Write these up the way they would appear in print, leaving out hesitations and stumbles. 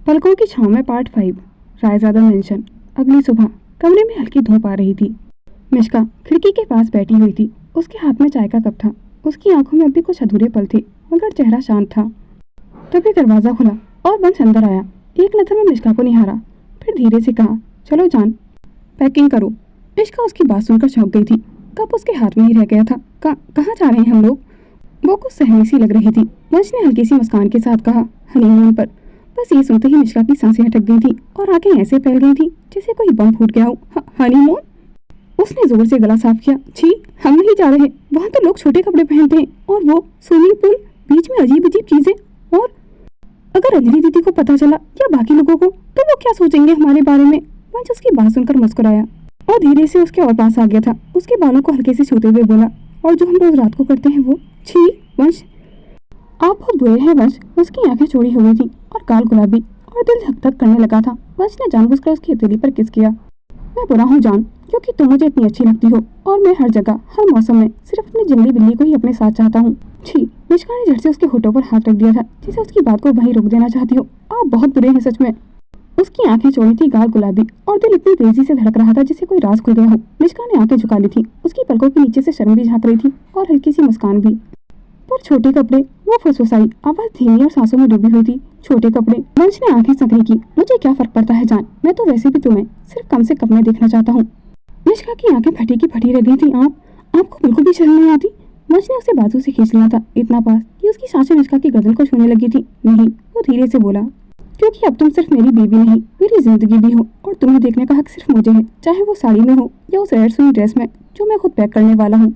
पलकों की छांव में पार्ट 5 रायजादा मेंशन। अगली सुबह कमरे में हल्की धूप आ रही थी। मिश्का खिड़की के पास बैठी हुई थी। उसके हाथ में चाय का कप था। उसकी आंखों में अब भी कुछ अधूरे पल थे, मगर चेहरा शांत था। तभी दरवाजा खुला और वंश अंदर आया। एक नजर में मिश्का को निहारा, फिर धीरे से कहा, चलो जान, पैकिंग करो। मिश्का उसकी बात सुनकर चौंक गई थी। कप उसके हाथ में ही रह गया था। कहाँ जा रहे हैं हम लोग? वो कुछ सहमी सी लग रही थी। वंश ने हल्की सी मुस्कान के साथ कहा, हनीमून पर। बस ये सुनते ही मिश्का की सांसें अटक गई थी और आंखें ऐसे फैल गई थी जैसे कोई बम फूट गया हो। हनीमून? उसने जोर से गला साफ किया। छी, हम नहीं जा रहे। वहाँ तो लोग छोटे कपड़े पहनते हैं और वो स्विमिंग पूल, बीच में अजीब अजीब चीजें। और अगर अंजलि दीदी को पता चला या बाकी लोगों को, तो वो क्या सोचेंगे हमारे बारे में? वंश उसकी बात सुनकर मुस्कुराया और धीरे से उसके और पास आ गया था। उसके बालों को हल्के से छूते हुए बोला, और जो हम रोज रात को करते हैं वो। छी वंश, आप बहुत बुरे हैं वंश। उसकी आंखें चौड़ी हो गई थी और गाल गुलाबी और दिल धक धक करने लगा था। वंश ने जानबूझकर उसकी हथेली पर किस किया। मैं बुरा हूँ जान, क्योंकि तुम मुझे इतनी अच्छी लगती हो और मैं हर जगह हर मौसम में सिर्फ अपनी जंगली बिल्ली को ही अपने साथ चाहता हूँ। छी। मिश्का ने झट से उसके होठों पर हाथ रख दिया था, जैसे उसकी बात को वहीं रोक देना चाहती हो। आप बहुत बुरे हैं सच में। उसकी आंखें चौड़ी थी, गाल गुलाबी और दिल इतनी तेजी से धड़क रहा था जैसे कोई राज खुल गया हो। मिश्का ने आंखें झुका ली थी। उसकी पलकों के नीचे से शर्म भी झांक रही थी और हल्की सी मुस्कान भी। पर छोटे कपड़े, वो फुसफुसाई, आवाज धीमी और सांसों में डूबी हुई थी। छोटे कपड़े। वंश ने आंखें संकरी की। मुझे क्या फर्क पड़ता है जान, मैं तो वैसे भी तुम्हें सिर्फ कम से कम में देखना चाहता हूँ। मिश्का की आंखें फटी की फटी रह गई थी। आपको बिल्कुल भी शर्म नहीं आती? वंश ने उसे बाजू से खींच लिया था, इतना पास कि उसकी सांसें मिश्का की गर्दन को छूने लगी थी। नहीं, वो धीरे से बोला, क्योंकि अब तुम सिर्फ मेरी बीवी नहीं, मेरी जिंदगी भी हो, और तुम्हें देखने का हक सिर्फ मुझे है, चाहे वो साड़ी में हो या उस रेड सुई ड्रेस में जो मैं खुद पैक करने वाला हूँ।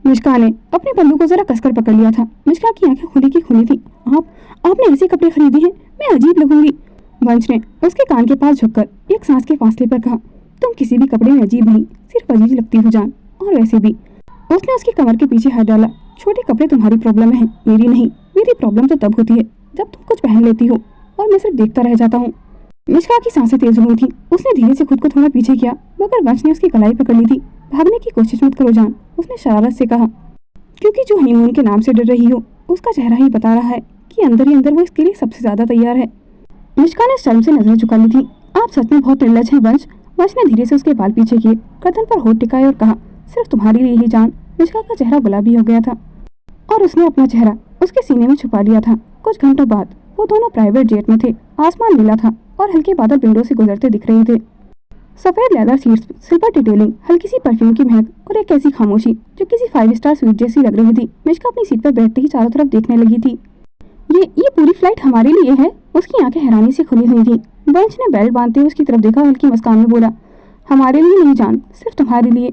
मिश्का ने अपने पल्लू को जरा कसकर पकड़ लिया था। मिश्का की आंखें खुली की खुली थी। आपने ऐसे कपड़े खरीदे हैं? मैं अजीब लगूंगी। वंश ने उसके कान के पास झुककर एक सांस के फासले पर कहा, तुम किसी भी कपड़े में अजीब नहीं, सिर्फ अजीब लगती हो जान। और वैसे भी। उसने उसकी कमर के पीछे हाथ डाला। छोटे कपड़े तुम्हारी प्रॉब्लम है, मेरी नहीं। मेरी प्रॉब्लम तो तब होती है जब तुम कुछ पहन लेती हो और मैं सिर्फ देखता रह जाता हूँ। मिश्का की सांसें तेज हो गई थी। उसने धीरे से खुद को थोड़ा पीछे किया, मगर वंश ने उसकी कलाई पकड़ ली थी। भागने की कोशिश मत करो जान, उसने शरारत से कहा, क्योंकि जो हनीमून के नाम से डर रही हो, उसका चेहरा ही बता रहा है कि अंदर ही अंदर वो इसके लिए सबसे ज्यादा तैयार है। मिश्का ने शर्म से नजरें झुका ली थी। आप सच में बहुत निर्लज हैं वंश। वंश ने धीरे से उसके बाल पीछे किए, गर्दन पर होठ टिकाए और कहा, सिर्फ तुम्हारे लिए ही जान। मिश्का का चेहरा गुलाबी हो गया था और उसने अपना चेहरा उसके सीने में छुपा लिया था। कुछ घंटों बाद वो दोनों प्राइवेट जेट में थे। आसमान नीला था और हल्के बादल विंडो से गुजरते दिख रहे थे। सफेद लेदर सीट्स, सिल्वर डिटेलिंग, हल्की सी परफ्यूम की महक और एक ऐसी खामोशी जो किसी 5 स्टार स्वीट जैसी लग रही थी। मिश्का अपनी सीट पर बैठते ही चारों तरफ देखने लगी थी। ये पूरी फ्लाइट हमारे लिए है? उसकी आंखें हैरानी से खुली हुई थी। वंश ने बेल्ट बांधते हुए उसकी तरफ देखा और हल्की मुस्कान में बोला, हमारे लिए नहीं जान, सिर्फ तुम्हारे लिए।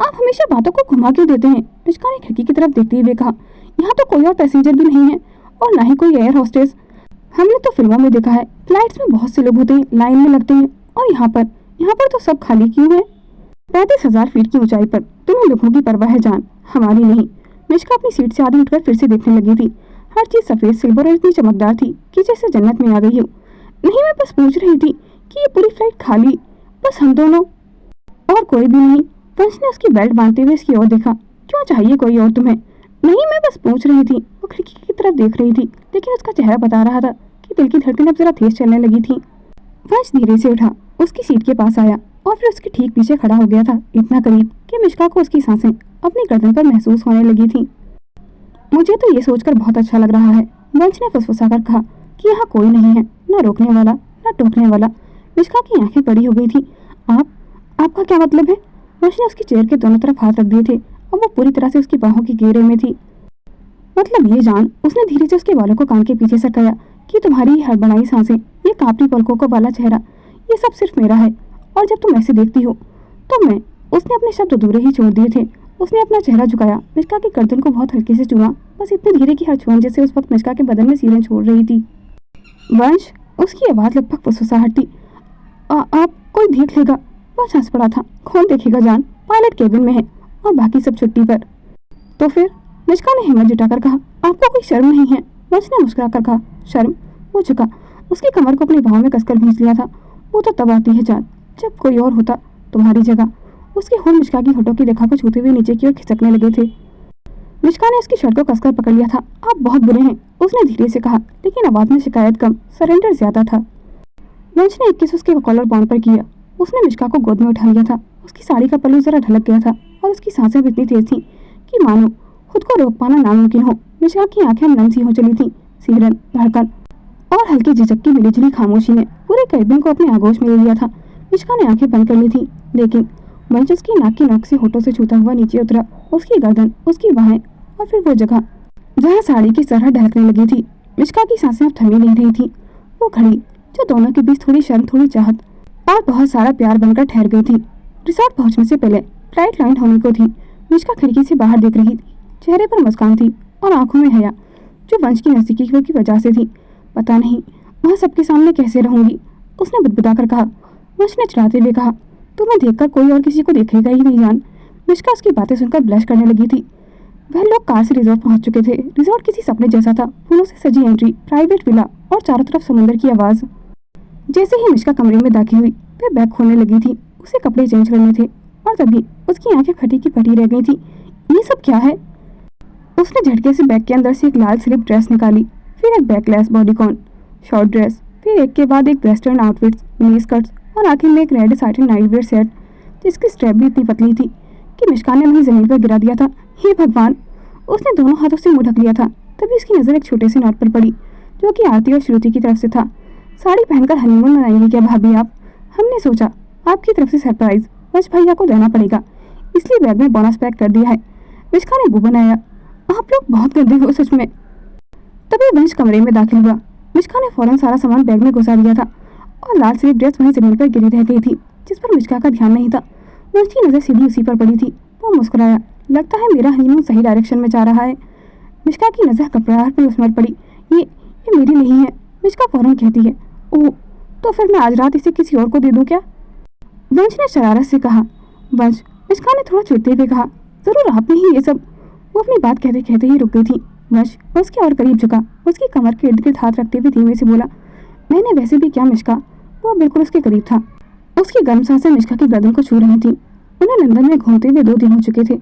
आप हमेशा बातों को घुमा क्यों देते हैं? मिश्का ने खिड़की की तरफ देखते हुए कहा, यहाँ तो कोई और पैसेंजर भी नहीं है और ना ही कोई एयर होस्टेस। हमने तो फिल्मों में देखा है, फ्लाइट्स में बहुत से लोग होते हैं, लाइन में लगते हैं, और यहाँ पर तो सब खाली क्यों है? 35,000 फीट की ऊंचाई पर तुम्हें लोगों की परवाह है जान, हमारी नहीं। मिश्का अपनी सीट से आधी उठकर फिर से देखने लगी थी। हर चीज सफेद, सिल्वर और इतनी चमकदार थी कि जैसे जन्नत में आ गई हो। नहीं, मैं बस पूछ रही थी कि ये पूरी फ्लाइट खाली, बस हम दोनों और कोई भी नहीं। वंश ने उसकी बेल्ट बांधते हुए इसकी ओर देखा। क्यों चाहिए कोई और तुम्हें? नहीं, मैं बस पूछ रही थी। वो खिड़की की तरफ देख रही थी, लेकिन उसका चेहरा बता रहा था कि दिल की धड़कन अब जरा तेज चलने लगी थी। वंश धीरे से उठा, उसकी सीट के पास आया और फिर उसके ठीक पीछे खड़ा हो गया था, इतना करीब कि मिश्का को उसकी सांसें अपनी गर्दन पर महसूस होने लगी थी। मुझे तो ये सोचकर बहुत अच्छा लग रहा है, वंश ने फुसफुसाकर कहा, कि यहाँ कोई नहीं है, न रोकने वाला न टोकने वाला। मिश्का की आंखें बड़ी हो गई थी। आपका क्या मतलब है? वंश ने उसकी चेयर के दोनों तरफ हाथ रख दिए थे और वो पूरी तरह से उसकी बाहों की घेरे में थी। मतलब ये जान, उसने धीरे से उसके बालों को कान के पीछे सरकाया, कि तुम्हारी हड़बड़ाई सांसें, ये कांपती पलकों को वाला चेहरा, ये सब सिर्फ मेरा है। और जब तुम ऐसे देखती हो तो मैं। उसने अपने शब्द अधूरे ही छोड़ दिए थे। उसने अपना चेहरा झुकाया, मिश्का की गर्दन को बहुत हल्के से छुआ, बस इतनी धीरे कि हर छुअन जैसे उस वक्त मिश्का के बदन में सीलन छोड़ रही थी। वंश, उसकी आवाज लगभग फुसफुसाहट थी। आप कोई देख लेगा? वंश हंस पड़ा था। कौन देखेगा जान, पायलट केबिन में है और बाकी सब छुट्टी पर। तो फिर? मिश्का ने हिम्मत जुटाकर कहा, आपको कोई शर्म नहीं है? वंश ने मुस्कुराकर कहा, शर्म? वो झुका, उसकी कमर को अपनी बाहों में कसकर खींच लिया था। वो तो तब आती है जान, जब कोई और होता तुम्हारी जगह। उसके होंठ मिश्का की होठों की रेखा को छूते हुए नीचे की ओर खिसकने लगे थे। मिश्का ने उसकी शर्ट को कसकर पकड़ लिया था। आप बहुत बुरे हैं, उसने धीरे से कहा, लेकिन आवाज में शिकायत कम, सरेंडर ज्यादा था। वंश ने एक किस उसके कॉलर बाउंड पर किया। उसने मिश्का को गोद में उठा लिया था। उसकी साड़ी का पल्लू जरा ढलक गया था और उसकी सांसें भी इतनी तेज थी कि मानो खुद को रोक पाना नामुमकिन हो। मिश्का की आंखें नम सी हो चली थी। सिहरन, धड़कन और हल्की झिझक की मिलीजुली खामोशी ने पूरे कैबिन को अपने आगोश में ले लिया था। मिश्का ने आंखें बंद कर ली थी, लेकिन वंश उसकी नाक की नोक से होठों से छूता हुआ नीचे उतरा। उसकी गर्दन, उसकी बाहें और फिर वो जगह जहाँ साड़ी की सरहद ढलकने लगी थी। मिश्का की सांसें अब थमी नहीं रही थी। वो घड़ी जो दोनों के बीच थोड़ी शर्म, थोड़ी चाहत और बहुत सारा प्यार बनकर ठहर गई थी। रिसोर्ट पहुंचने से पहले फ्लाइट लैंड होने को थी। मिश्का खिड़की से बाहर देख रही थी। चेहरे पर मुस्कान थी और आंखों में हया, जो वंश की नजदीकी की वजह से थी। पता नहीं वहाँ सबके सामने कैसे रहूंगी, उसने बुदबुदा कर कहा। वंश ने चिढ़ाते हुए कहा, तुम्हें देखकर कोई और किसी को देखेगा ही नहीं जान। मिश्का उसकी बातें सुनकर ब्लश करने लगी थी। वह लोग कार से रिजॉर्ट पहुंच चुके थे। रिजॉर्ट किसी सपने जैसा था। फूलों से सजी एंट्री, प्राइवेट विला और चारों तरफ समुद्र की आवाज़। जैसे ही मिश्का कमरे में दाखिल हुई, वह बैग खोलने लगी थी। उसे कपड़े चेंज करने थे और तभी उसकी आंखें फटी की फटी रह गई थी। ये सब क्या है? उसने झटके से बैग के अंदर से एक लाल स्लिप ड्रेस निकाली, फिर एक बैकलेस बॉडीकॉन शॉर्ट ड्रेस, फिर एक के बाद एक वेस्टर्न आउटफिट्स, मिनी स्कर्ट्स और आखिर में एक रेड साटिन नाइटवेयर सेट, जिसकी स्ट्रैप भी इतनी पतली थी कि मिश्का ने वहीं जमीन पर गिरा दिया था। हे भगवान! उसने दोनों हाथों से मुंह ढक लिया था। तभी उसकी नज़र एक छोटे से नोट पर पड़ी, जो कि आरती और श्रुति की तरफ से था। साड़ी पहनकर हनीमून मनाएंगी क्या भाभी आप? हमने सोचा आपकी तरफ से सरप्राइज वंश भैया को देना पड़ेगा, इसलिए बैग में बोनस पैक कर दिया है। मिश्का ने मुंह बनाया। आप लोग बहुत गंदे हो सच में। तभी वंश कमरे में दाखिल हुआ। मिश्का ने फौरन सारा सामान बैग में घुसा दिया था और लाल स्लीव ड्रेस वहीं जमीन पर गिरी रह गई थी, जिस पर मिश्का का ध्यान नहीं था। वंश की नज़र सीधी उसी पर पड़ी थी। वो मुस्कुराया। लगता है मेरा हनीमून सही डायरेक्शन में जा रहा है। मिश्का की नज़र घबराहट पर उस पर पड़ी। ये मेरी नहीं है, मिश्का फौरन कहती है। ओह, तो फिर मैं आज रात इसे किसी और को दे दूं क्या? वंश ने शरारत से कहा। वंश, मिश्का ने थोड़ा चिढ़ते हुए कहा, जरूर आपने ही ये सब। वो अपनी बात कहते कहते ही रुक गई थी। वंश उसके और करीब झुका, उसकी कमर के इर्द गिर्द हाथ रखते हुए धीमे से बोला, मैंने वैसे भी क्या मिश्का? वो बिल्कुल उसके करीब था। उसकी गर्म सांसें मिश्का की गर्दन को छू रही थी। उन्हें लंदन में घूमते हुए 2 दिन हो चुके थे।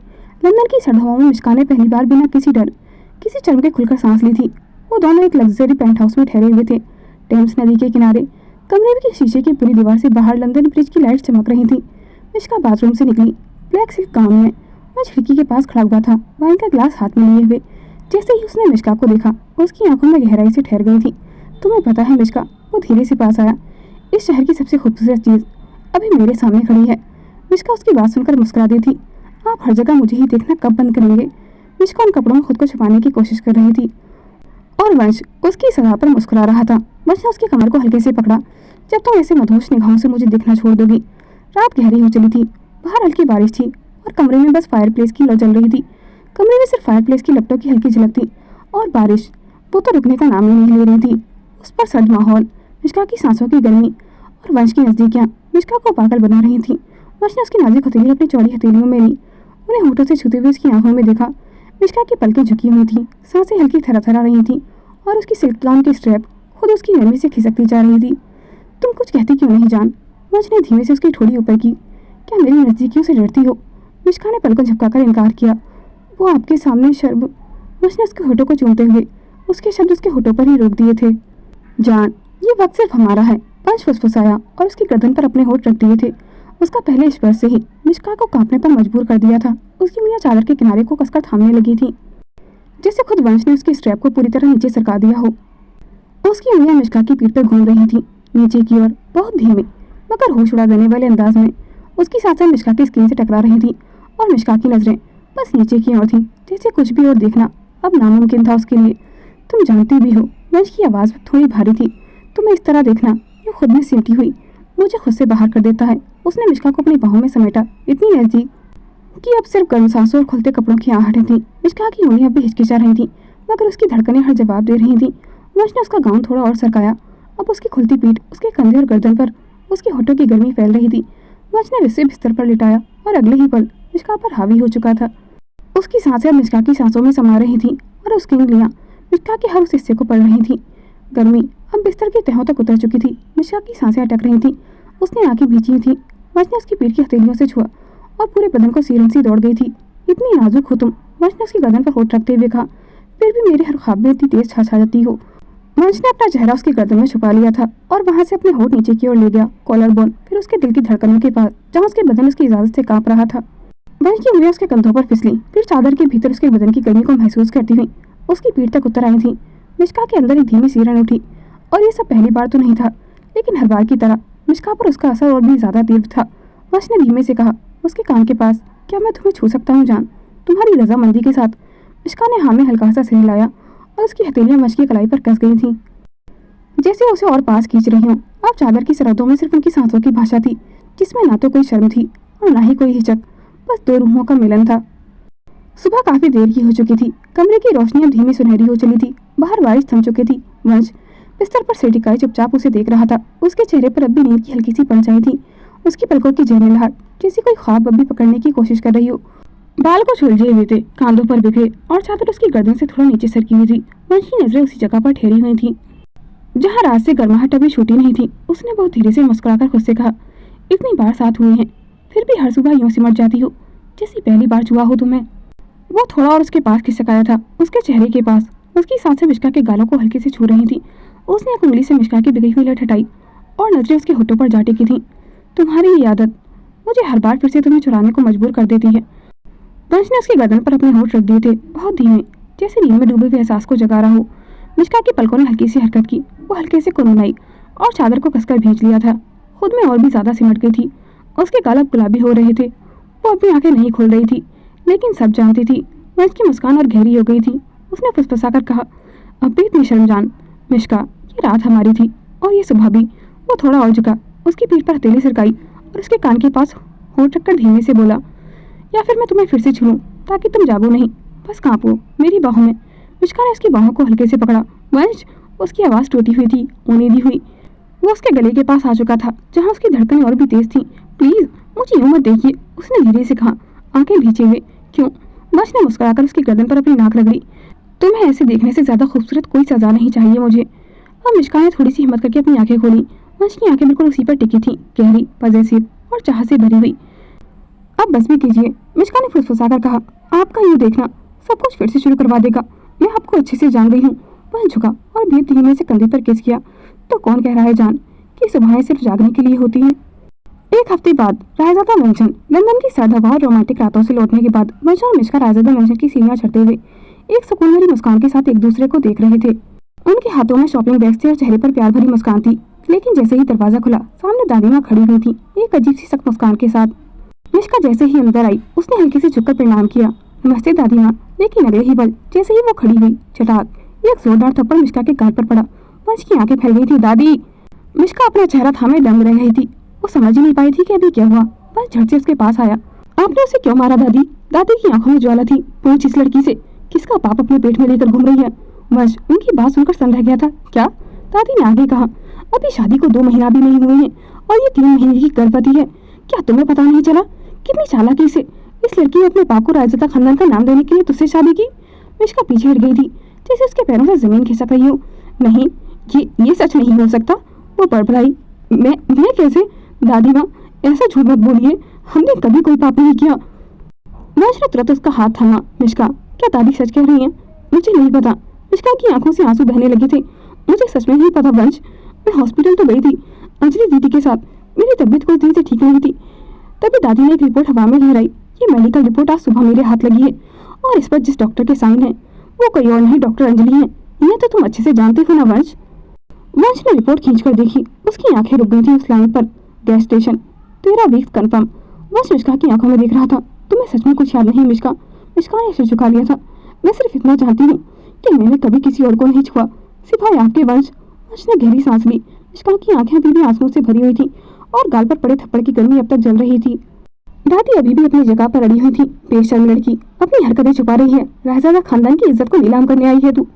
लंदन की सर्द हवाओं में मिश्का ने पहली बार बिना किसी डर, किसी शर्म के खुलकर सांस ली थी। वो दोनों एक लग्जरी पेंट हाउस में ठहरे हुए थे, टेम्स नदी के किनारे। कमरे की शीशे की पूरी दीवार से बाहर लंदन ब्रिज की लाइट चमक रही थी। मिश्का बाथरूम से निकली, ब्लैक सिल्क गाउन में। वह खिड़की के पास खड़ा हुआ था, वाइन का ग्लास हाथ में लिए हुए। जैसे ही उसने मिश्का को देखा, उसकी आंखों में गहराई से ठहर गई थी। तुम्हें पता है मिश्का? वो धीरे से पास आया। इस शहर की सबसे खूबसूरत चीज़ अभी मेरे सामने खड़ी है। मिश्का उसकी बात सुनकर मुस्कुरा दी थी। आप हर जगह मुझे ही देखना कब बंद करेंगे? मिश्का उन कपड़ों में खुद को छुपाने की कोशिश कर रही थी और वंश उसकी सलाह पर मुस्कुरा रहा था। वंश ने उसकी कमर को हल्के से पकड़ा। जब तुम ऐसे मधोश निगाहों से मुझे देखना छोड़ दोगी। रात गहरी हो चली थी, बाहर हल्की बारिश थी और कमरे में बस फायरप्लेस की लौ जल रही थी। कमरे में सिर्फ फायरप्लेस की लपटों की हल्की झलक थी और बारिश, वो तो रुकने का नाम ही नहीं ले रही थी। उस पर सर्द माहौल, मिश्का की सांसों की गर्मी और वंश की नज़दीकियाँ मिश्का को पागल बना रही थी। वंश ने उसकी नाजुक हथेली अपनी चौड़ी हथेलियों में ली, उन्हें होठों से छूते हुए उसकी आंखों में देखा। मिश्का की पलकें झुकी हुई थी, सांसें हल्की थरथरा रही थी और उसकी सिल्क गाउन की स्ट्रैप खुद उसकी नरमी से खिसकती जा रही थी। तुम कुछ कहती क्यों नहीं जान? वंश ने धीमे से उसकी ठोड़ी ऊपर की। क्या मेरी नज़दीकियों से डरती हो? मिश्का ने पलकों झपकाकर इनकार किया। वो आपके सामने शर्म। वंश ने उसके होठों को चूमते हुए उसके शब्द उसके होठों पर ही रोक दिए थे। जान, ये वक्त सिर्फ हमारा है। वंश फुसफुसाया और उसकी गर्दन पर अपने होठ रख दिए थे। उसका पहले स्पर्श से ही मिश्का को कांपने पर मजबूर कर दिया था। उसकी उंगलियां चादर के किनारे को कसकर थामने लगी थी, जैसे खुद वंश ने उसकी स्ट्रैप को पूरी तरह नीचे सरका दिया हो। उसकी उंगलियां मिश्का की पीठ पर घूम रही थीं, नीचे की ओर, बहुत धीमे मगर होश उड़ा देने वाले अंदाज में। उसकी सांसें मिश्का की स्किन से टकरा रही थीं और मिश्का की नजरें बस नीचे की ओर थीं, जैसे कुछ भी और देखना अब नामुमकिन था उसके लिए। तुम जानती भी हो, वंश की आवाज़ थोड़ी भारी थी, तुम्हें इस तरह देखना ये खुद में सिमटी हुई मुझे खुद से बाहर कर देता है। उसने मिश्का को अपनी बाहों में समेटा, इतनी नज़दीक कि अब सिर्फ गर्म सांसों और खुलते कपड़ों की आहटें थीं। मिश्का की उंगलियां भी हिचकिचा रही थीं, मगर उसकी धड़कनें हर जवाब दे रही थीं। वंश ने उसका गाउन थोड़ा और सरकाया। अब उसकी खुलती पीठ, उसके कंधे और गर्दन पर उसके होठों की गर्मी फैल रही थी। वंश ने उसे बिस्तर पर लिटाया और अगले ही पल मिश्का पर हावी हो चुका था। उसकी सांसें अब मिश्का की सांसों में समा रही थीं और उसकी उंगलियां मिश्का के हर उस हिस्से को पड़ रही थीं। गर्मी अब बिस्तर की तहों तक उतर चुकी थी। मिश्का की सांसें अटक रही थीं, उसने आंखें भींची थीं। वंश ने उसकी पीठ की हथेलियों से छुआ और पूरे बदन को सीरन सी दौड़ गई थी। इतनी नाजुक हो तुम, वंश ने उसकी गर्दन पर होठ रखते हुए कहा, फिर भी मेरे हर ख्वाब में इतनी तेज छा जाती हो। वंश ने अपना चेहरा उसकी गर्दन में छुपा लिया था और वहां से अपने होठ नीचे की ओर ले गया, कॉलर बोन, फिर उसके दिल की धड़कनों के पास जहाँ उसके बदन उसकी इजाजत से कांप रहा था। वंश की उंगलियां उसके कंधों पर फिसली, फिर चादर के भीतर उसके बदन की गर्मी को महसूस करती हुई उसकी पीठ तक उतर आई थी। मिश्का के अंदर एक धीमी सिरन उठी, और ये सब पहली बार तो नहीं था, लेकिन हर बार की तरह मिश्का पर उसका असर और भी ज्यादा तीव्र था। वंश ने धीमे से कहा, उसके कान के पास, क्या मैं तुम्हें छू सकता हूँ जान, तुम्हारी रजामंदी के साथ। मिश्का ने हाँ में हल्का सा सिर हिलाया और उसकी हथेलियां वंश की कलाई पर कस गई थीं, जैसे उसे और पास खींच रही हों। अब चादर की सरहदों में सिर्फ उनकी सांसों की भाषा थी, जिसमें ना तो कोई शर्म थी और ना ही कोई हिचक, बस दो रूहों का मिलन था। सुबह काफी देर की हो चुकी थी। कमरे की रोशनी अब धीमी सुनहरी हो चली थी। बाहर बारिश थम चुकी थी। वंश बिस्तर पर सिर टिकाए चुपचाप उसे देख रहा था। उसके चेहरे पर अब भी नींद की हल्की सी पंचाई थी। उसकी पलकों की झिलमिलाहट जैसे कोई ख्वाब अब भी पकड़ने की कोशिश कर रही हो। बाल को सुलझे हुए थे, कांधों पर बिखरे, और चादर उसकी गर्दन से थोड़ा नीचे सरकी हुई थी। वंश की नजरें उसी जगह पर ठहरी हुई थी जहाँ रात से गर्माहट अभी छूटी नहीं थी। उसने बहुत धीरे से मुस्कुराकर खुद से कहा, इतनी बार साथ हुए हैं, फिर भी हर सुबह यूं सिमट जाती हो जैसी पहली बार छुआ हो तुम्हें। वो थोड़ा और उसके पास खिसकाया था, उसके चेहरे के पास। उसकी सांसें मिश्का के गालों को हल्के से छू रही थी। उसने एक उंगली से मिश्का की बिगड़ी हुई लट हटाई और नजरें उसके होठों पर जा टिकी थीं। तुम्हारी ये आदत मुझे हर बार फिर से तुम्हें चुराने को मजबूर कर देती है। वंश ने उसकी गर्दन पर अपने होठ रख दिए थे, बहुत धीमे, जैसे नींद में डूबे हुए एहसास को जगा रहा हो। मिश्का की पलकों ने हल्की सी हरकत की। वो हल्के से कुनमुनाई और चादर को कसकर भींच लिया था। खुद में और भी ज्यादा सिमट गई थी। उसके गाल अब गुलाबी हो रहे थे। वो अपनी आंखें नहीं खोल रही थी, लेकिन सब जानती थी। वंश की मुस्कान और गहरी हो गई थी। उसने फुसफुसाकर कहा, अब भी इतनी शर्मजान मिश्का, ये रात हमारी थी और ये सुबह भी। वो थोड़ा और झुका, उसकी पीठ पर हथेली सिरकाई और उसके कान के पास होठ रखकर धीमे से बोला, या फिर मैं तुम्हें फिर से छू लूं ताकि तुम जागो नहीं, बस कांपो मेरी बाहों में। मिश्का ने उसकी बाहों को हल्के से पकड़ा। वंश, उसकी आवाज़ टूटी हुई थी, उम्मीदी हुई। वो उसके गले के पास आ चुका था, जहाँ उसकी धड़कनें और भी तेज थीं। प्लीज मुझे यूं मत देखिए, उसने धीरे से कहा, आंखें भींचे हुए। क्यों? वंश ने मुस्कुराकर उसकी गर्दन पर अपनी नाक रगड़ी। तुम्हें ऐसे देखने से ज्यादा खूबसूरत कोई सजा नहीं चाहिए मुझे। अब मिश्का ने थोड़ी सी हिम्मत करके अपनी आंखें खोली। वंश की आंखें बिल्कुल उसी पर टिकी थीं, गहरी, पजेसिव और चाह से भरी हुई। अब बस भी कीजिए, मिश्का ने फुसफुसाकर कहा, आपका यूं देखना सब कुछ फिर से शुरू करवा देगा। मैं आपको अच्छे से जान गई हूँ। वह झुका और धीरे धीमे से कंधे पर किस किया। तो कौन कह रहा है जान कि सुबहें सिर्फ जागने के लिए होती हैं। एक हफ्ते बाद रायजादा मेंशन। लंदन की सर्द हवा और रोमांटिक रातों से लौटने के बाद वंश और मिश्का रायजादा मेंशन की सीढ़ियां चढ़ते हुए एक सुकून भरी मुस्कान के साथ एक दूसरे को देख रहे थे। उनके हाथों में शॉपिंग बैग्स थे और चेहरे पर प्यार भरी मुस्कान थी। लेकिन जैसे ही दरवाजा खुला, सामने दादी माँ खड़ी हुई थी, एक अजीब सी सख्त मुस्कान के साथ। मिश्का जैसे ही अंदर आई, उसने हल्के से झुककर प्रणाम किया, नमस्ते दादी माँ। लेकिन अगले ही पल जैसे ही वो खड़ी हुई, चटाक एक जोरदार थप्पड़ मिश्का के गाल पर पड़ा। वंश की आंखें फैल गई थी। दादी! मिश्का अपना चेहरा थामे दंग रह रही थी। वो समझ ही नहीं पाई थी कि अभी क्या हुआ। वंश झट से उसके पास आया। आपने उसे क्यों मारा दादी? दादी की आंखों में ज्वाला थी। पूछ इस लड़की से, किसका पाप अपने पेट में लेकर घूम रही है? वंश उनकी बात सुनकर सन रह गया था। क्या? दादी ने आगे कहा, अभी शादी को 2 महीना भी नहीं हुए हैं और ये 3 महीने की गर्भवती है। क्या तुम्हें पता नहीं चला? कितनी चालाकी से इस लड़की ने अपने पाप को रायजादा खानदान का नाम देने के लिए तुझसे शादी की। मिश्का पीछे हट गई थी, जैसे उसके पैरों से जमीन खिसक रही हो। नहीं, ये सच नहीं हो सकता। वो बड़बड़ाई। मैं कैसे? दादी माँ, ऐसा झूठ मत बोलिए, हमने कभी कोई पाप नहीं किया। वंश ने तुरंत उसका हाथ थामा। मिश्का, क्या दादी सच कह रही हैं? मुझे नहीं पता। मिश्का की आंखों से आंसू बहने लगे थे। मुझे सच में नहीं पता वंश। मैं हॉस्पिटल तो गई थी अंजलि दीदी के साथ। मेरी तबीयत कुछ दिन से ठीक नहीं थी। तभी दादी ने एक रिपोर्ट हवा में लहराई। ये मेडिकल रिपोर्ट आज सुबह मेरे हाथ लगी है और इस पर जिस डॉक्टर के साइन है वो कोई और नहीं, डॉक्टर अंजलि है। इन्हें तो तुम अच्छे से जानते हो ना वंश? वंश ने रिपोर्ट खींचकर देखी। उसकी आंखें रुक गई थी उस लाइन पर, गैस स्टेशन 13 वीक्स कंफर्म। वंश मिश्का की आंखों में देख रहा था। तुम्हें सच में कुछ याद नहीं मिश्का? मिश्का ने सिर झुका लिया था। मैं सिर्फ इतना जानती हूँ कि मैंने कभी किसी और को नहीं छुआ सिवाय आपके वंश। वंश ने गहरी सांस ली। मिश्का की आंखें अभी भी आंसुओं से भरी हुई थी और गाल पर पड़े थप्पड़ की गर्मी अब तक जल रही थी। दादी अभी भी अपनी जगह पर अड़ी हुई थी। बेशर्म लड़की, अपनी हरकतें छुपा रही है। रायजादा खानदान की इज्जत को नीलाम करने आई है तू।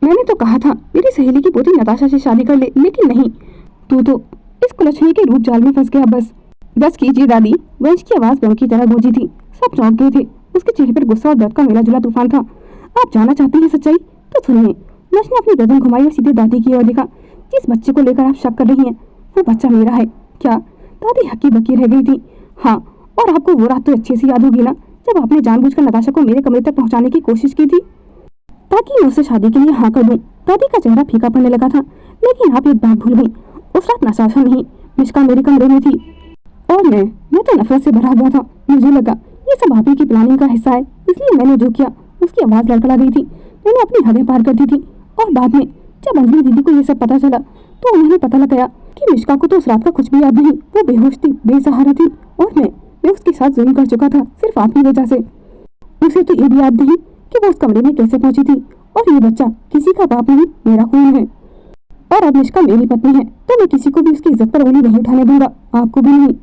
मैंने तो कहा था मेरी सहेली की पोती नताशा से शादी कर ले, लेकिन नहीं, तू तो इस कुलच्छनी के रूप जाल में फंस गया। बस कीजिए दादी। वंश की आवाज बम की तरह गूंजी थी। सब चौंक गए थे। उसके चेहरे पर गुस्सा और दर्द का मिला जुला तूफान था। आप जानना चाहती हैं सच्चाई? तो सुनिए। वंश ने अपनी गर्दन घुमाई और सीधे दादी की ओर देखा। जिस बच्चे को लेकर आप शक कर रही हैं वो बच्चा मेरा है। क्या? दादी हक्की बक्की रह गई थी। हाँ, और आपको वो रात तो अच्छे से याद होगी ना, जब आपने जानबूझकर नताशा को मेरे कमरे तक पहुंचाने की कोशिश की थी। ताकि मैं उससे शादी के लिए हाँ कर दूं। दादी का चेहरा फीका पड़ने लगा था। लेकिन आप एक बात भूल गई, उस रात नताशा नहीं, मिश्का मेरे कमरे में थी और मैं तो नफरत से भरा हुआ था। मुझे लगा ये सब आप ही की प्लानिंग का हिस्सा है, इसलिए मैंने जो किया। उसकी आवाज़ लड़खड़ा गई थी। मैंने अपनी हदें पार कर दी थी और बाद में जब अंजलि दीदी को ये सब पता चला तो उन्हें पता लग गया कि मिश्का को तो उस रात का कुछ भी याद नहीं। वो बेहोश थी, बेसहारा थी और मैं उसके साथ जुल्म कर चुका था सिर्फ आप ही वजह से। उसे तो ये भी याद नहीं कि वो उस कमरे में कैसे पहुंची थी। और ये बच्चा किसी का बाप नहीं, मेरा खून है। और अब मिश्का मेरी पत्नी है तो मैं किसी को भी उसकी इज्जत पर उंगली नहीं उठाने दूंगा, आपको भी नहीं।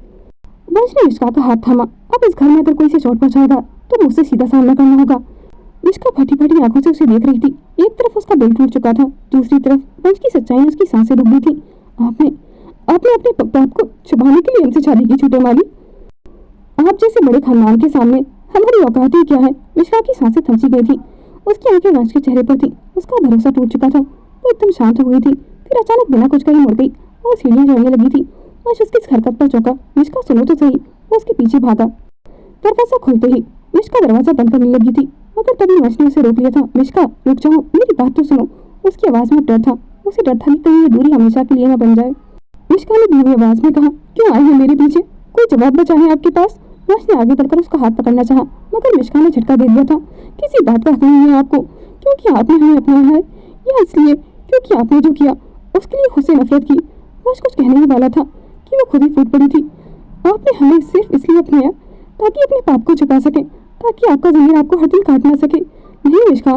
वंश ने मिश्का का हाथ थामा। अब इस घर में अगर कोई से चोट पहुंचाएगा तो मुझसे सीधा सामना करना होगा। मिश्का फटी फटी आंखों से उसे देख रही थी। एक तरफ उसका दिल टूट चुका था, दूसरी तरफ वंश की सच्चाई में उसकी सांसें रुक गई थी। आपने अपने बाप को छुपाने के लिए हमसे शादी की छूटें मारी। आप जैसे बड़े खानदान के सामने हमारी औकात ही क्या है। मिश्का की सांसें थमसी गई थी। उसकी आंखें वंश के चेहरे पर थी। उसका भरोसा टूट चुका था। वो एकदम शांत हो गई थी। फिर अचानक बिना कुछ कहीं मुड़ गई और सीढ़ियां चढ़ने लगी थी। वंश उसकी इस हरकत पर चौंका। मिश्का सुनो तो सही। वो उसके पीछे भागा। दरवाजा खुलते ही मिश्का दरवाजा बंद करने लगी थी, मगर तभी वंश ने उसे रोक लिया था। मिश्का रुक जाओ, मेरी बात तो सुनो। उसकी आवाज में डर था। उसे डर था कि कहीं ये दूरी हमेशा के लिए न बन जाए। मिश्का ने धीमी आवाज में कहा, क्यों आई है मेरे पीछे? कोई जवाब बचा है आपके पास? वंश ने आगे बढ़कर उसका हाथ पकड़ना चाहा, मगर मिश्का ने झटका दे दिया था। किसी बात का हक नहीं है आपको, क्योंकि आपने हमें अपनाया है, या इसलिए क्योंकि आपने जो किया उसके लिए खुद से नफरत की। वंश कुछ कहने ही वाला था कि वो खुद ही फूट पड़ी थी। आपने हमें सिर्फ इसलिए अपनाया ताकि अपने पाप को छुपा सके, ताकि आपका ज़मीर आपको हर दिन काट ना सके। नहीं मिश्का,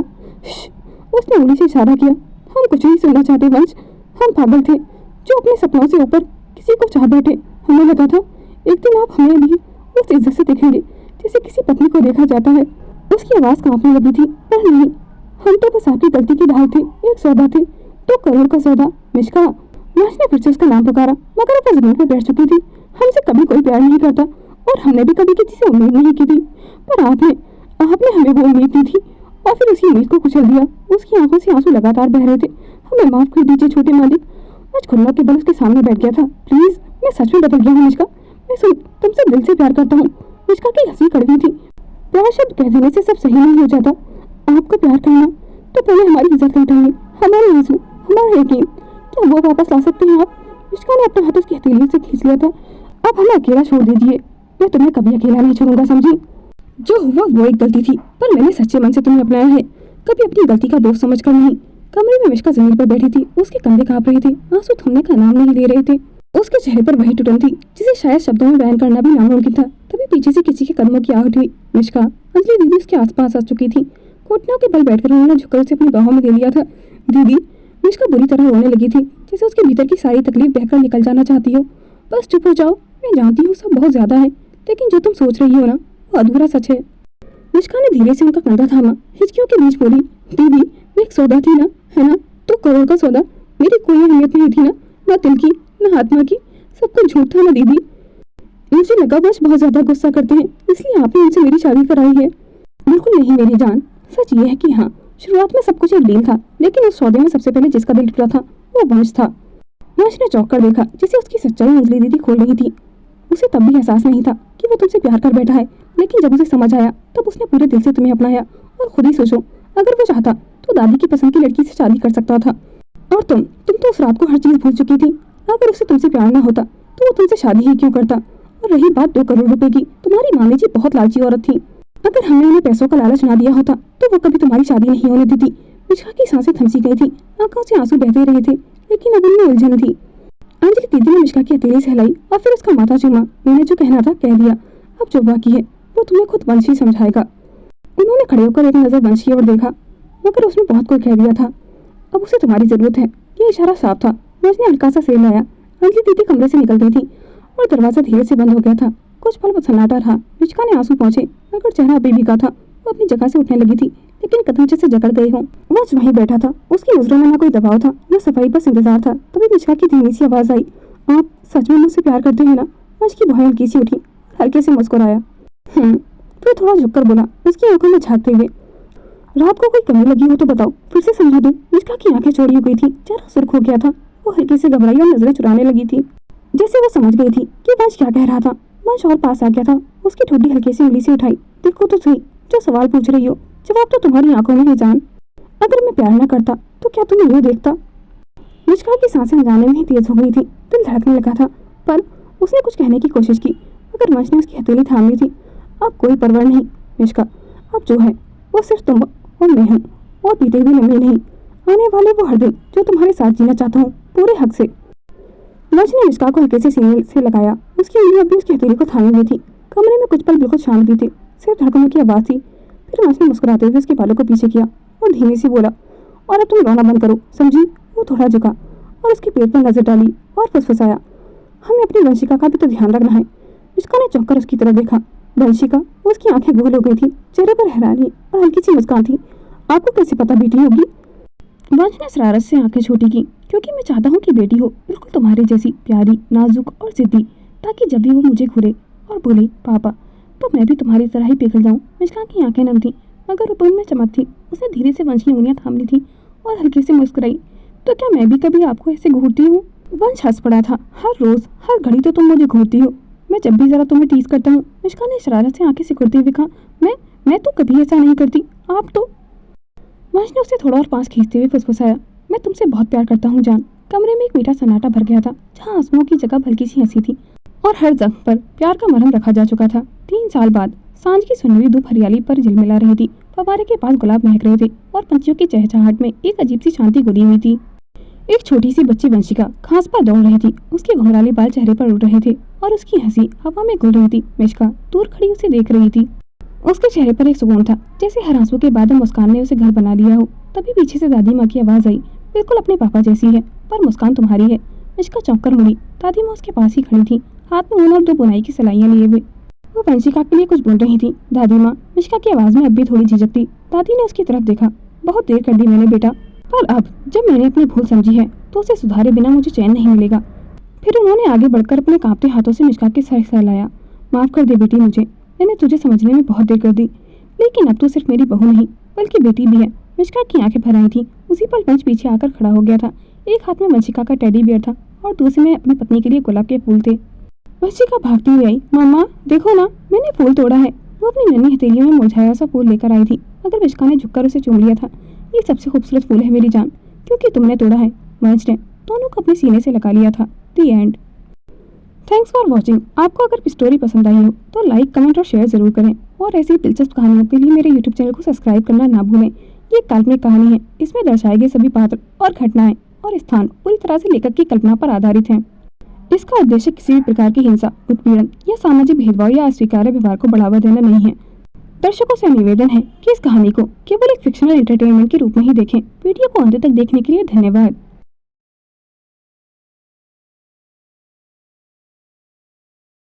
उसने उंगली से इशारा किया। हम कुछ नहीं सुनना चाहते वंश। हम पागल थे जो अपने सपनों से ऊपर किसी को चाह बैठे। हमें लगा था एक दिन आप हमें भी उस इज्जत से देखेंगे जैसे किसी पत्नी को देखा जाता है। उसकी आवाज़ कांपने लगी थी। पर नहीं, हम तो बस आपकी गलती की ढाल थे, एक सौदा थे, 2 करोड़ का सौदा। मिश्का, वंश ने फिर से उसका नाम पुकारा, मगर वो जमीन पर बैठ चुकी थी। हमसे कभी कोई प्यार नहीं करता और हमने भी कभी किसी से उम्मीद नहीं की थी, पर आपने हमें वो उम्मीद दी थी और फिर उसी उम्मीद को कुचल दिया। उसकी आंखों से आंसू लगातार बह रहे थे। हमें माफ कर दीजिए छोटे मालिक। आज खुन्नों के बल उसके सामने बैठ गया था। प्लीज, मैं सच में बदल गया हूँ मिश्का। मैं तुमसे दिल से प्यार करता हूँ। मिश्का की हंसी कड़वी थी। प्यार शब्द कह देने से सब सही नहीं हो जाता। आपको प्यार करना तो पहले हमारी इज्जत लौटाइए, हमारे आंसू, हमारा यकीन, क्या वो वापस ला सकते हैं आप? मिश्का ने अपना हाथ उसकी हथेली से खींच लिया था। अब हमें अकेला छोड़ दीजिए, मैं तुम्हें कभी अकेला नहीं छोड़ूंगा, समझी? जो हुआ वो एक गलती थी, पर मैंने सच्चे मन से तुम्हें अपनाया है, कभी अपनी गलती का दोष समझकर नहीं। कमरे में मिश्का जमीन पर बैठी थी। उसके कंधे कांप रहे थे, आंसू थमने का नाम नहीं ले रहे थे। उसके चेहरे पर वही टुटन थी जिसे शायद शब्दों में बयान करना भी नामुमकिन था। तभी पीछे से किसी के कदमों की आहट हुई। मिश्का, अंजलि दीदी उसके आसपास आ चुकी थी। घुटनों के बल बैठकर उन्होंने झुककर उसे अपनी बाहों में ले लिया था। दीदी, मिश्का बुरी तरह रोने लगी थी, जैसे उसके भीतर की सारी तकलीफ बहकर निकल जाना चाहती हो। बस चुप हो जाओ, मैं जानती हूँ सब बहुत ज्यादा है, लेकिन जो तुम सोच रही हो ना वो अधूरा सच है। मिश्का ने धीरे से उनका कंधा थामा। हिचकियों के बीच बोली, दीदी, मैं एक सौदा थी ना, है ना? 2 करोड़ का सौदा। मेरी कोई अहमियत नहीं थी ना दिल की, ना आत्मा की, सब कुछ झूठ था ना दीदी। मुझे लगा बस बहुत ज्यादा गुस्सा करते हैं, इसलिए आपने उनसे मेरी शादी कराई है। बिल्कुल नहीं मेरी जान, सच ये है कि हाँ, शुरुआत में सब कुछ एक डील था, लेकिन उस सौदे में सबसे पहले जिसका दिल टूटा था वो वंश था। वंश ने चौंक कर देखा, जिसे उसकी सच्चाई अंजलि दीदी खोल रही थी। उसे तब भी एहसास नहीं था कि वो तुमसे प्यार कर बैठा है, लेकिन जब उसे समझ आया तब उसने पूरे दिल से तुम्हें अपनाया। और खुद ही सोचो, अगर वो चाहता तो दादी की पसंद की लड़की से शादी कर सकता था। और तुम तो उस रात को हर चीज भूल चुकी थी। अगर उसे तुमसे प्यार ना होता तो वो तुमसे शादी ही क्यों करता? और रही बात 2 करोड़ रुपए की, तुम्हारी मामी जी बहुत लालची औरत थी। अगर हमने उन्हें पैसों का लालच ना दिया होता तो वो कभी तुम्हारी शादी नहीं होने देती। मिश्का की सांसें थमसी गई थी, आंखों से आंसू बहते रहे थे, लेकिन अब उनमें उलझन थी। अंजलि दीदी ने मिश्का की हथेली से हिलाई और फिर उसका माथा चूमा। मैंने जो कहना था कह दिया, अब जो बाकी है वो तुम्हें खुद वंश ही समझाएगा। उन्होंने खड़े होकर एक नजर वंश की ओर देखा, मगर उसने बहुत कुछ कह दिया था। अब उसे तुम्हारी जरूरत है, ये इशारा साफ था। वंश ने हल्का सा सिर लाया। अंजलि दीदी कमरे से निकल गई थी और दरवाजा धीरे से बंद हो गया था। कुछ पल सन्नाटा रहा। मिश्का ने आंसू पहुंचे, मगर चेहरा अभी भीगा था। वो अपनी जगह से उठने लगी थी, लेकिन कदम जैसे जकड़ गए हों। वंश वहीं बैठा था। उसकी नजरों में ना कोई दबाव था, न सफाई बस इंतजार था। तभी मिश्का की धीमी सी आवाज आई, आप सच में मुझसे प्यार करते हैं ना? वंश की भौहें हल्की सी उठी, हल्के से मुस्कुराया। फिर थोड़ा झुककर बोला, उसकी आंखों में झांकते हुए, रात को कोई कमी लगी हो तो बताओ, फिर से समझा दूं। मिश्का की आंखें चौड़ी हो गई थी, चेहरा सुर्ख हो गया था। वो हल्के से घबराई और नजरें चुराने लगी थी, जैसे वो समझ गई थी कि वंश क्या कह रहा था। वंश और पास आ गया था। उसकी ठोडी हल्के से उंगली से उठाई। देखो तो सही, जो सवाल पूछ रही हो जवाब तो तुम्हारी आंखों में है जान। अगर मैं प्यार न करता तो क्या तुम्हें यूँ देखता? मिष्का की सांसें अनजाने में ही तेज हो गई थी। दिल धड़कने लगा था, पर उसने कुछ कहने की कोशिश की, मगर वंश ने उसकी हथेली थाम ली थी। अब कोई परवाह नहीं मिष्का, अब जो है वो सिर्फ तुम और मैं हूँ, और बीते हुए लम्हे नहीं, आने वाले वो हर दिन जो तुम्हारे साथ जीना चाहता हूँ पूरे हक से। वंश ने मिष्का को हल्के से सीने से लगाया। उसकी उंगलियां अब भी उसकी हथेली को थामी हुई थी। कमरे में कुछ पल बिल्कुल शांत भी थे, सिर्फ धड़कनों की आवाज़ थी। फिर वंश ने मुस्कुराते हुए उसके बालों को पीछे किया और धीमे से बोला, और अब तुम रोना बंद करो, समझी? वो थोड़ा झुका और उसके पेट पर नजर डाली और फुसफुसाया, हमें अपनी वंशिका का भी तो ध्यान रखना है। मिष्का ने चौंक कर उसकी तरफ देखा। वंशिका, उसकी आंखें गोल हो गई थी, चेहरे पर हैरानी और हल्की सी मुस्कान थी। आपको कैसे पता बेटी होगी? वंश ने शरारत से आंखें छोटी की, क्योंकि मैं चाहता हूँ कि बेटी हो बिल्कुल तुम्हारी जैसी, प्यारी, नाजुक और जिद्दी, ताकि जब भी वो मुझे घूरे और बोले पापा, तो मैं भी तुम्हारी तरह ही पिघल जाऊँ। मिष्का की आंखें नम थी, मगर ऊपर में चमक थी। उसने धीरे से वंश की उंगलियां थाम ली थी और हल्की से मुस्कुराई, तो क्या मैं भी कभी आपको ऐसे घूरती हूँ? वंश हंस पड़ा था। हर रोज हर घड़ी तो तुम मुझे घूरती हो, मैं जब भी जरा तुम्हें टीज करता हूँ। मिष्का ने शरारत से आंखें सिकुड़ते हुए कहा, मैं तो कभी ऐसा नहीं करती, आप तो। वंश ने उसे थोड़ा और पास खींचते हुए फुसफुसाया, मैं तुमसे बहुत प्यार करता हूँ जान। कमरे में एक मीठा सन्नाटा भर गया था, जहाँ आंसुओं की जगह हल्की सी हंसी थी और हर जख्म पर प्यार का मरहम रखा जा चुका था। 3 साल बाद सांझ की सुनहरी धूप हरियाली पर झिलमिला रही थी। फव्वारे के पास गुलाब महक रहे थे और पंछियों की चहचहाहट में एक अजीब सी शांति घुली हुई थी। एक छोटी सी बच्ची वंशिका घास पर दौड़ रही थी। उसके घुंघराले बाल चेहरे पर उड़ रहे थे और उसकी हंसी हवा में घुल रही थी। मिष्का दूर खड़ी उसे देख रही थी। उसके चेहरे पर एक सुकून था, जैसे हर आंसू के बाद मुस्कान ने उसे घर बना लिया हो। तभी पीछे से दादी माँ की आवाज़ आई, बिल्कुल अपने पापा जैसी है, पर मुस्कान तुम्हारी है। मिष्का चौंक कर मुड़ी। दादी माँ उसके पास ही खड़ी थी, हाथ में ऊन और 2 बुनाई की सिलाइयाँ लिए हुए। वो वंशिका के लिए कुछ बोल रही थी। दादी माँ, मिष्का की आवाज़ में अब भी थोड़ी झिझक थी। दादी ने उसकी तरफ देखा, बहुत देर कर दी मैंने बेटा, पर अब जब मैंने अपनी भूल समझी है तो उसे सुधारे बिना मुझे चैन नहीं मिलेगा। फिर उन्होंने आगे बढ़कर अपने कांपते हाथों से मिष्का के सर सहलाया। माफ़ कर दे बेटी मुझे, मैंने तुझे समझने में बहुत देर कर दी, लेकिन अब तो सिर्फ मेरी बहू नहीं बल्कि बेटी भी है। मिष्का की आंखें भर आई थी। उसी पल वंश पीछे आकर खड़ा हो गया था। एक हाथ में वंशिका का टेडी बियर था और दूसरे में अपनी पत्नी के लिए गुलाब के फूल थे। वंशिका भागती हुई आई, मम्मा देखो ना, मैंने फूल तोड़ा है। वो अपनी नन्ही हथेलियों में मुरझाया सा फूल लेकर आई थी, मगर मिष्का ने झुककर उसे चूम लिया था। ये सबसे खूबसूरत फूल है मेरी जान, क्योंकि तुमने तोड़ा है। वंश ने दोनों को अपने सीने से लगा लिया था। दी एंड। Thanks for watching. आपको अगर स्टोरी पसंद आई हो तो लाइक, कमेंट और शेयर जरूर करें, और ऐसी दिलचस्प कहानियों के लिए मेरे यूट्यूब चैनल को सब्सक्राइब करना ना भूलें। ये एक काल्पनिक कहानी है, इसमें दर्शाए गए सभी पात्र और घटनाएं और स्थान पूरी तरह से लेखक की कल्पना पर आधारित हैं। इसका उद्देश्य किसी भी प्रकार की हिंसा, उत्पीड़न या सामाजिक भेदभाव या अस्वीकार्य व्यवहार को बढ़ावा देना नहीं है। दर्शकों से निवेदन है कि इस कहानी को केवल एक फिक्शनल एंटरटेनमेंट के रूप में ही देखें। वीडियो को अंत तक देखने के लिए धन्यवाद।